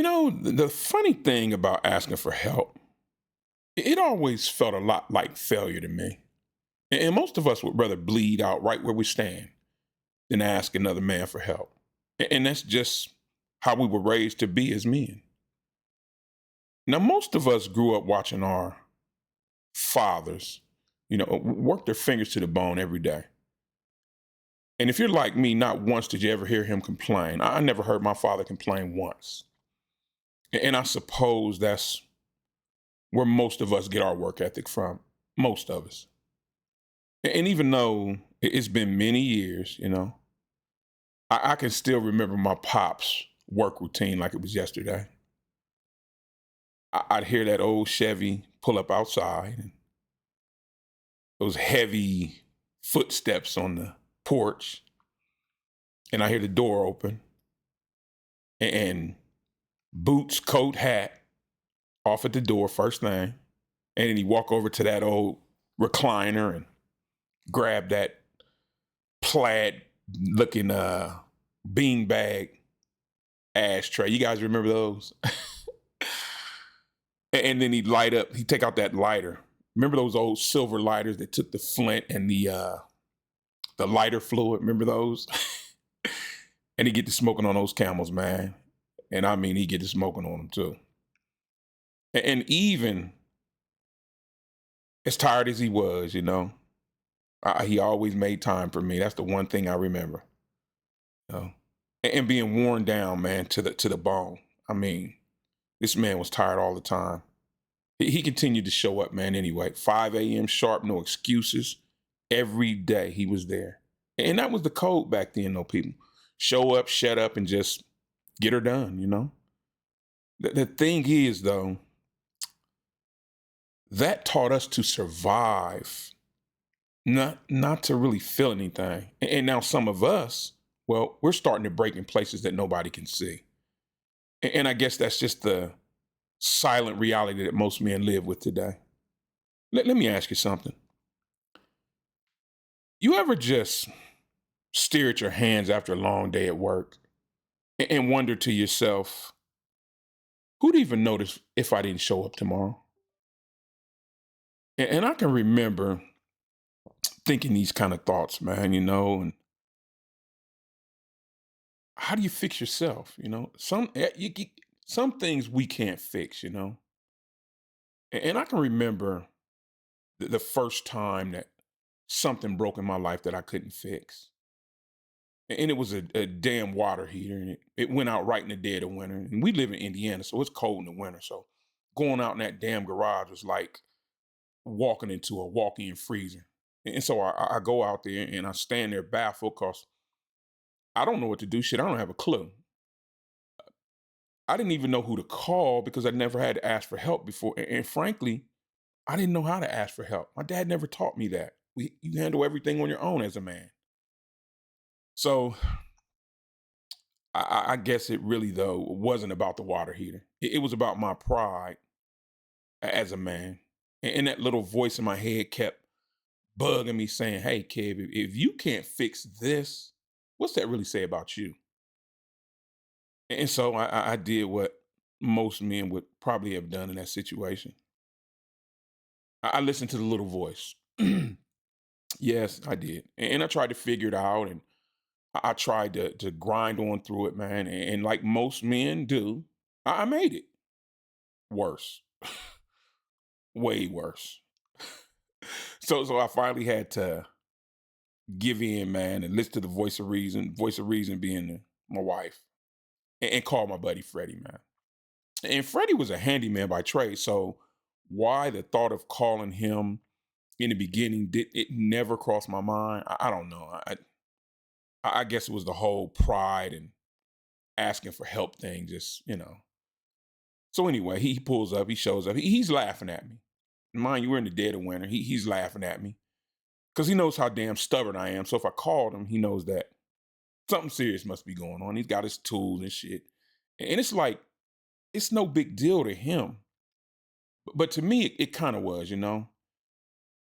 The funny thing about asking for help, it always felt a lot like failure to me. And most of us would rather bleed out right where we stand than ask another man for help. And that's just how we were raised to be as men. Now, most of us grew up watching our fathers, work their fingers to the bone every day. And if you're like me, not once did you ever hear him complain. I never heard my father complain once. And I suppose that's where most of us get our work ethic from. Most of us. And even though it's been many years, I can still remember my pop's work routine like it was yesterday. I'd hear that old Chevy pull up outside and those heavy footsteps on the porch. And I hear the door open and boots, coat, hat off at the door first thing. And then he walk over to that old recliner and grab that plaid looking beanbag ashtray. You guys remember those? And then he'd take out that lighter. Remember those old silver lighters that took the flint and the lighter fluid? Remember those? And he'd get to smoking on those Camels, man. And I mean, he'd get to smoking on them too. And even as tired as he was, he always made time for me. That's the one thing I remember. You know? And being worn down, man, to the bone. I mean, this man was tired all the time. He continued to show up, man, anyway. 5 a.m. sharp, no excuses. Every day he was there. And that was the code back then, though, people. Show up, shut up, and just get her done. The thing is, though, that taught us to survive, not to really feel anything. And now some of us, well, we're starting to break in places that nobody can see. And I guess that's just the silent reality that most men live with today. Let me ask you something. You ever just stare at your hands after a long day at work and wonder to yourself, who'd even notice if I didn't show up tomorrow? And I can remember thinking these kind of thoughts, man, and how do you fix yourself? Some things we can't fix, And I can remember the first time that something broke in my life that I couldn't fix. And it was a damn water heater, and it went out right in the dead of winter. And we live in Indiana, so it's cold in the winter. So going out in that damn garage was like walking into a walk-in freezer. And so I go out there and I stand there baffled because I don't know what to do. Shit, I don't have a clue. I didn't even know who to call because I never had to ask for help before. And frankly, I didn't know how to ask for help. My dad never taught me that. You handle everything on your own as a man. So I guess it really, though, wasn't about the water heater. It was about my pride as a man. And that little voice in my head kept bugging me saying, hey, kid, if you can't fix this, what's that really say about you? And so I did what most men would probably have done in that situation. I listened to the little voice. Yes, I did. And I tried to figure it out, and I tried to grind on through it, man. And like most men do, I made it worse, way worse. So I finally had to give in, man, and listen to the voice of reason. Voice of reason being my wife, and call my buddy Freddie, man. And Freddie was a handyman by trade, so why the thought of calling him in the beginning did it never crossed my mind? I don't know. I guess it was the whole pride and asking for help thing, just. So anyway, he pulls up, he shows up, he's laughing at me. Mind you, we're in the dead of winter. He's laughing at me because he knows how damn stubborn I am. So if I called him, he knows that something serious must be going on. He's got his tools and shit, and it's like it's no big deal to him, but to me, it kind of was.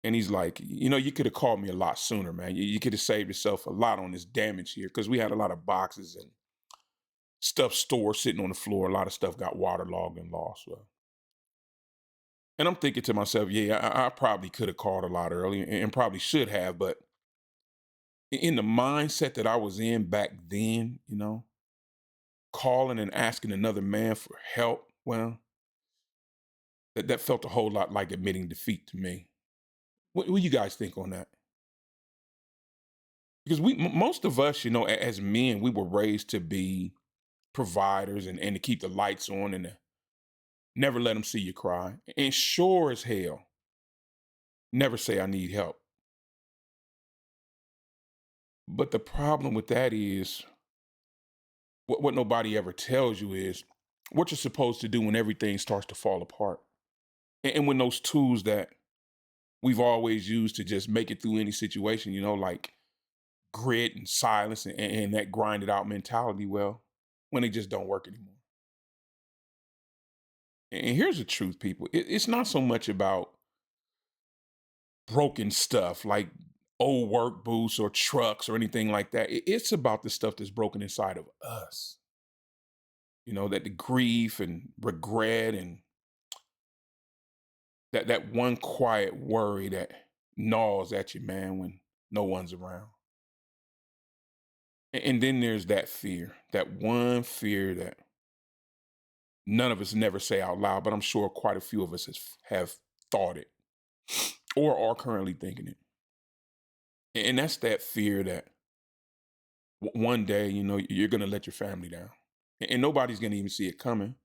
And he's like, you could have called me a lot sooner, man. You could have saved yourself a lot on this damage here because we had a lot of boxes and stuff stored sitting on the floor. A lot of stuff got waterlogged and lost. Well, and I'm thinking to myself, yeah, I probably could have called a lot earlier and probably should have, but in the mindset that I was in back then, calling and asking another man for help, well, that felt a whole lot like admitting defeat to me. What do you guys think on that? Because most of us, as men, we were raised to be providers and to keep the lights on and to never let them see you cry. And sure as hell, never say I need help. But the problem with that is what nobody ever tells you is what you're supposed to do when everything starts to fall apart. And when those tools that we've always used to just make it through any situation, like grit and silence and that grinded out mentality, well, when they just don't work anymore. And here's the truth, people. It's not so much about broken stuff like old work boots or trucks or anything like that. It's about the stuff that's broken inside of us. That the grief and regret and that one quiet worry that gnaws at you, man, when no one's around. And then there's that fear, that one fear that none of us never say out loud, but I'm sure quite a few of us have thought it or are currently thinking it. And that's that fear that one day, you're going to let your family down. And nobody's going to even see it coming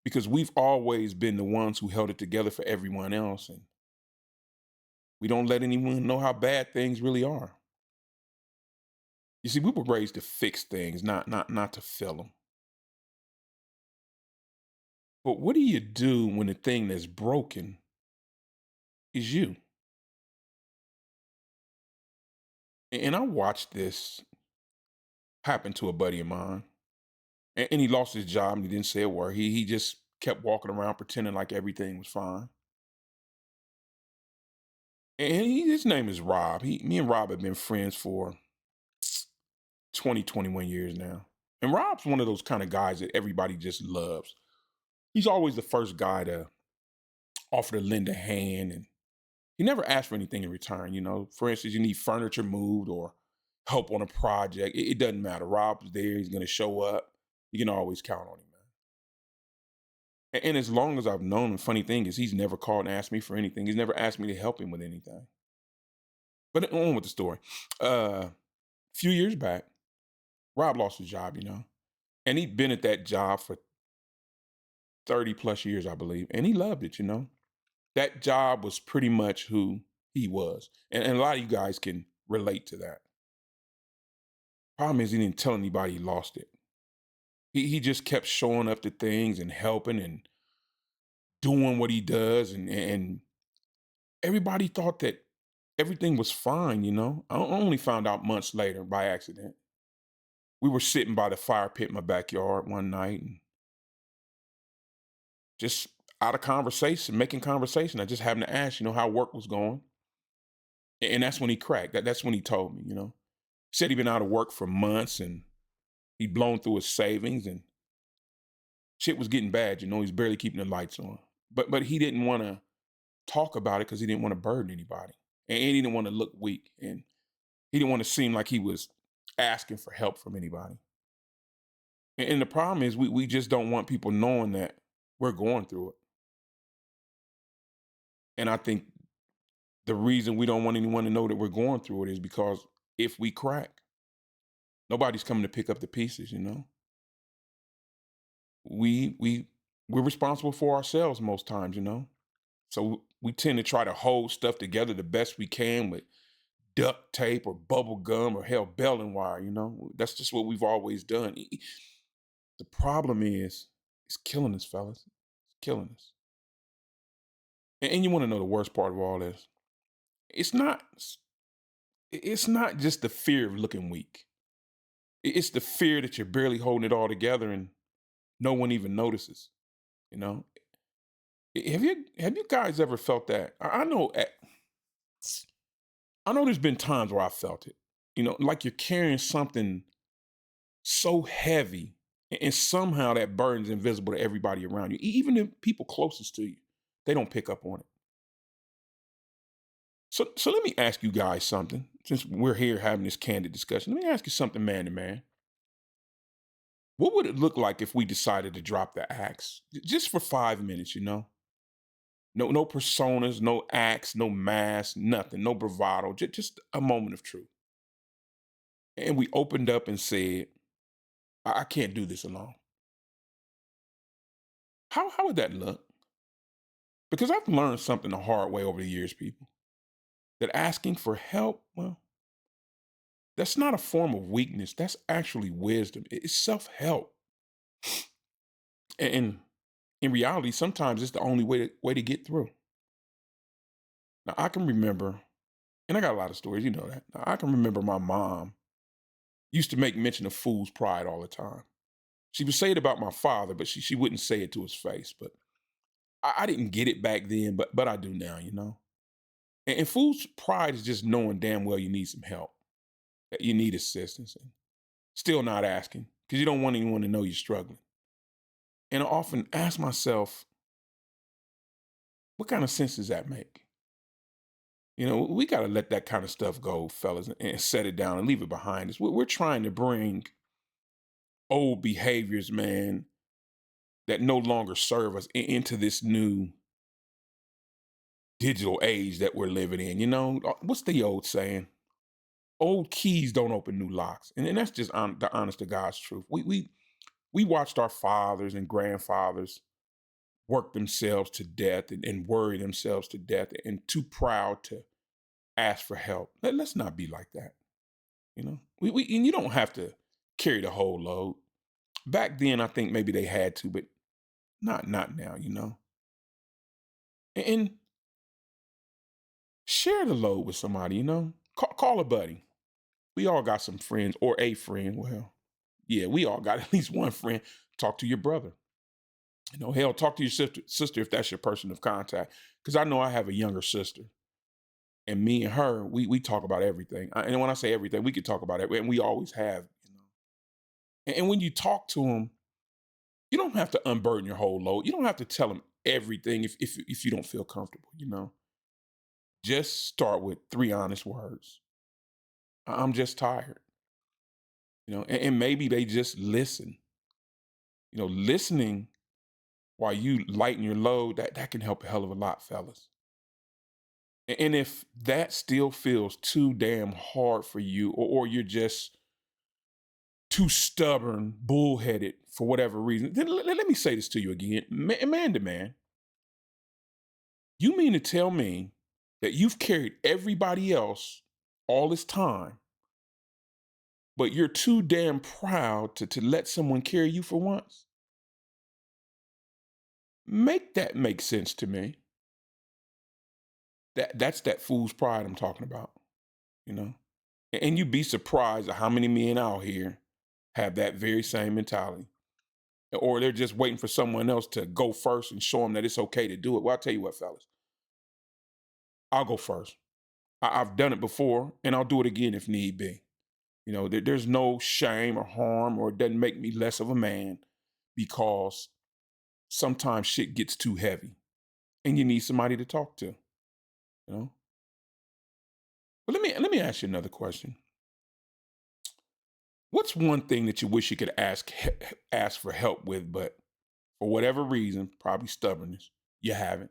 because we've always been the ones who held it together for everyone else. And we don't let anyone know how bad things really are. You see, we were raised to fix things, not to fill them. But what do you do when the thing that's broken is you? And I watched this happen to a buddy of mine. And he lost his job and he didn't say a word. He just kept walking around pretending like everything was fine. And his name is Rob. Me and Rob have been friends for 20, 21 years now. And Rob's one of those kind of guys that everybody just loves. He's always the first guy to offer to lend a hand, and he never asks for anything in return. For instance, you need furniture moved or help on a project. It doesn't matter. Rob's there. He's going to show up. You can always count on him, man. And as long as I've known him, funny thing is he's never called and asked me for anything. He's never asked me to help him with anything. But on with the story. A few years back, Rob lost his job, and he'd been at that job for 30 plus years, I believe. And he loved it. That job was pretty much who he was. And a lot of you guys can relate to that. Problem is he didn't tell anybody he lost it. He just kept showing up to things and helping and doing what he does. And everybody thought that everything was fine. I only found out months later by accident. We were sitting by the fire pit in my backyard one night and just out of conversation, making conversation. I just happened to ask, how work was going. And that's when he cracked. That's when he told me, He said he'd been out of work for months and he'd blown through his savings and shit was getting bad. He's barely keeping the lights on. But he didn't want to talk about it because he didn't want to burden anybody. And he didn't want to look weak. And he didn't want to seem like he was asking for help from anybody. And the problem is we just don't want people knowing that we're going through it. And I think the reason we don't want anyone to know that we're going through it is because if we crack, nobody's coming to pick up the pieces. We're responsible for ourselves most times. So we tend to try to hold stuff together the best we can with duct tape or bubble gum or hell baling wire. That's just what we've always done. The problem is it's killing us, fellas. It's killing us. And you want to know the worst part of all this? It's not it's not just the fear of looking weak. It's the fear that you're barely holding it all together and no one even notices. You know, have you guys ever felt that? I know there's been times where I felt it. Like you're carrying something so heavy And somehow that burden's invisible to everybody around you, even the people closest to you. They don't pick up on it. So let me ask you guys something. Since we're here having this candid discussion, let me ask you something, man to man. What would it look like if we decided to drop the axe just for 5 minutes? No personas, no acts, no mask, nothing, no bravado, just a moment of truth. And we opened up and said, I can't do this alone. How would that look? Because I've learned something the hard way over the years, people, that asking for help, well, that's not a form of weakness. That's actually wisdom. It's self-help. And in reality, sometimes it's the only way to get through. Now, I can remember, and I got a lot of stories, you know that. Now, I can remember my mom used to make mention of fool's pride all the time. She would say it about my father, but she wouldn't say it to his face. But I didn't get it back then, but I do now. And fool's pride is just knowing damn well you need some help, that you need assistance, and still not asking because you don't want anyone to know you're struggling. And I often ask myself, what kind of sense does that make? We got to let that kind of stuff go, fellas, and set it down and leave it behind us. We're trying to bring old behaviors, man, that no longer serve us into this new digital age that we're living in. What's the old saying? Old keys don't open new locks, and that's just the honest to God's truth. We watched our fathers and grandfathers work themselves to death and worry themselves to death, and too proud to ask for help. Let's not be like that. And you don't have to carry the whole load. Back then, I think maybe they had to, but not now. And share the load with somebody. Call a buddy. We all got some friends or a friend. Well, yeah, we all got at least one friend. Talk to your brother. Hell, talk to your sister if that's your person of contact. Because I know I have a younger sister, and me and her, we talk about everything. And when I say everything, we could talk about it, and we always have. And when you talk to them, you don't have to unburden your whole load. You don't have to tell them everything if you don't feel comfortable. Just start with 3 honest words. I'm just tired. And maybe they just listen. Listening while you lighten your load, that can help a hell of a lot, fellas. And if that still feels too damn hard for you, or you're just too stubborn, bullheaded for whatever reason, then let me say this to you again, man to man. You mean to tell me that you've carried everybody else all this time, but you're too damn proud to let someone carry you for once? Make that make sense to me. That's that fool's pride I'm talking about, you know? And you'd be surprised at how many men out here have that very same mentality. Or they're just waiting for someone else to go first and show them that it's okay to do it. Well, I'll tell you what, fellas, I'll go first. I've done it before, and I'll do it again if need be. There's no shame or harm, or it doesn't make me less of a man, because sometimes shit gets too heavy and you need somebody to talk to, you know? But let me ask you another question. What's one thing that you wish you could ask for help with, but for whatever reason, probably stubbornness, you haven't?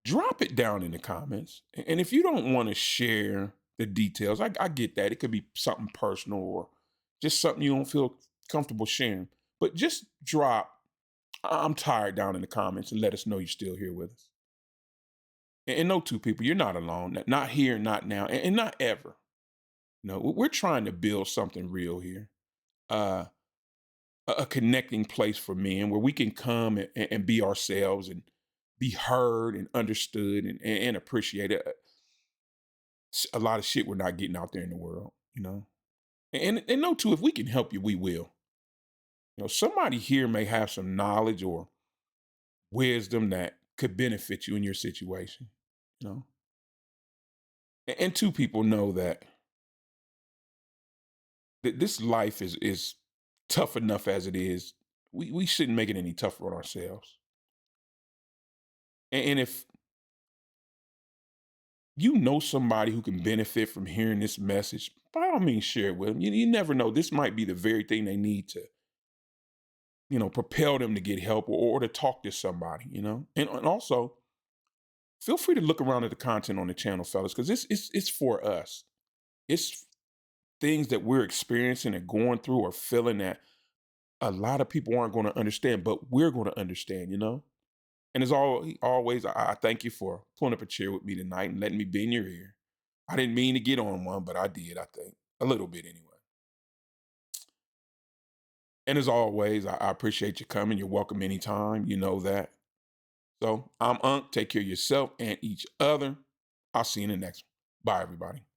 Drop it down in the comments. And if you don't want to share the details, I get that. It could be something personal or just something you don't feel comfortable sharing. But just drop, I'm tired, down in the comments, and let us know you're still here with us. And no two people, you're not alone. Not here, not now, and not ever. We're trying to build something real here. A connecting place for men where we can come and be ourselves and be heard and understood and appreciated. A lot of shit we're not getting out there in the world. And no, too, if we can help you, we will. Somebody here may have some knowledge or wisdom that could benefit you in your situation. You know, and two, people know that this life is tough enough as it is. We shouldn't make it any tougher on ourselves. And if you know somebody who can benefit from hearing this message, by all means, share it with them. You never know. This might be the very thing they need to, propel them to get help or to talk to somebody, And also, feel free to look around at the content on the channel, fellas, because it's for us. It's things that we're experiencing and going through or feeling that a lot of people aren't going to understand, but we're going to understand. And as always, I thank you for pulling up a chair with me tonight and letting me be in your ear. I didn't mean to get on one, but I did, I think. A little bit anyway. And as always, I appreciate you coming. You're welcome anytime. You know that. So I'm Unc. Take care of yourself and each other. I'll see you in the next one. Bye, everybody.